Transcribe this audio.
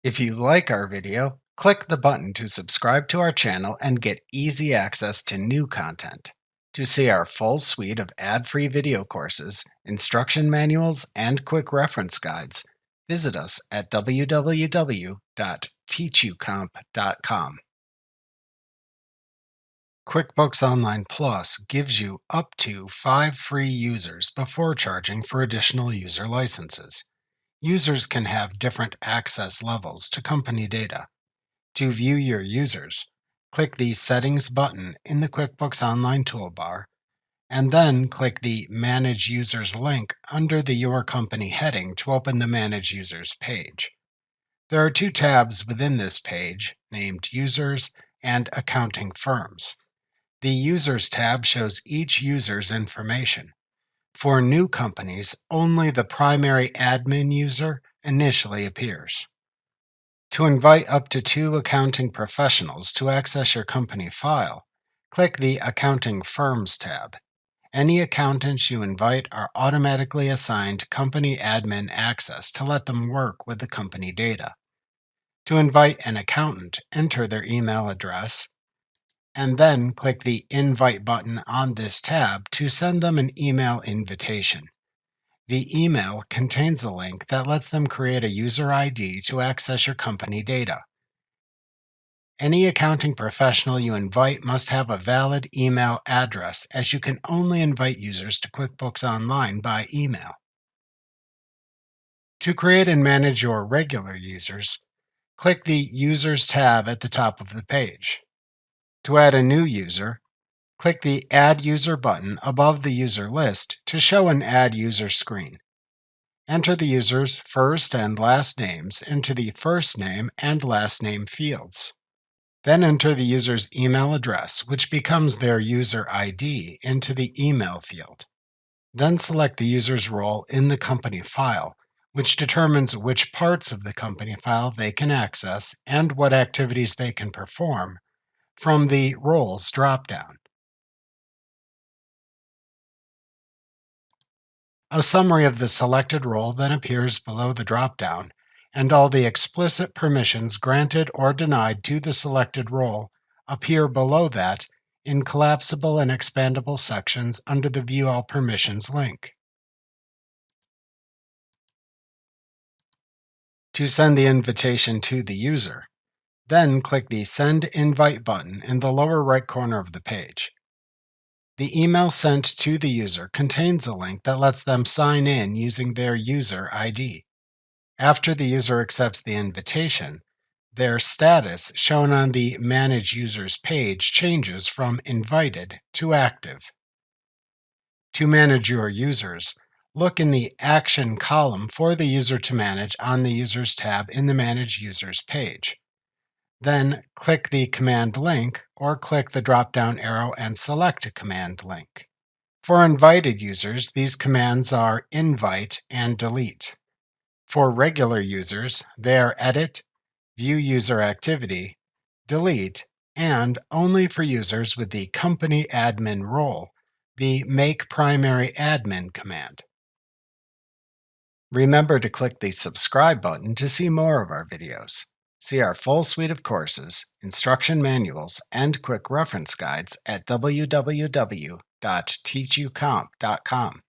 If you like our video, click the button to subscribe to our channel and get easy access to new content. To see our full suite of ad-free video courses, instruction manuals, and quick reference guides, visit us at www.teachucomp.com. QuickBooks Online Plus gives you up to 5 free users before charging for additional user licenses. Users can have different access levels to company data. To view your users, click the Settings button in the QuickBooks Online toolbar, and then click the Manage Users link under the Your Company heading to open the Manage Users page. There are two tabs within this page, named Users and Accounting Firms. The Users tab shows each user's information. For new companies, only the primary admin user initially appears. To invite up to 2 accounting professionals to access your company file, click the Accounting Firms tab. Any accountants you invite are automatically assigned company admin access to let them work with the company data. To invite an accountant, enter their email address, and then click the Invite button on this tab to send them an email invitation. The email contains a link that lets them create a user ID to access your company data. Any accounting professional you invite must have a valid email address, as you can only invite users to QuickBooks Online by email. To create and manage your regular users, click the Users tab at the top of the page. To add a new user, click the Add User button above the user list to show an Add User screen. Enter the user's first and last names into the first name and last name fields. Then enter the user's email address, which becomes their user ID, into the email field. Then select the user's role in the company file, which determines which parts of the company file they can access and what activities they can perform from the Roles dropdown. A summary of the selected role then appears below the dropdown, and all the explicit permissions granted or denied to the selected role appear below that in collapsible and expandable sections under the View All Permissions link. To send the invitation to the user, then click the Send Invite button in the lower right corner of the page. The email sent to the user contains a link that lets them sign in using their user ID. After the user accepts the invitation, their status shown on the Manage Users page changes from invited to active. To manage your users, look in the Action column for the user to manage on the Users tab in the Manage Users page. Then click the command link or click the drop-down arrow and select a command link. For invited users, these commands are invite and delete. For regular users, they are edit, view user activity, delete, and only for users with the company admin role, the make primary admin command. Remember to click the subscribe button to see more of our videos. See our full suite of courses, instruction manuals, and quick reference guides at www.teachucomp.com.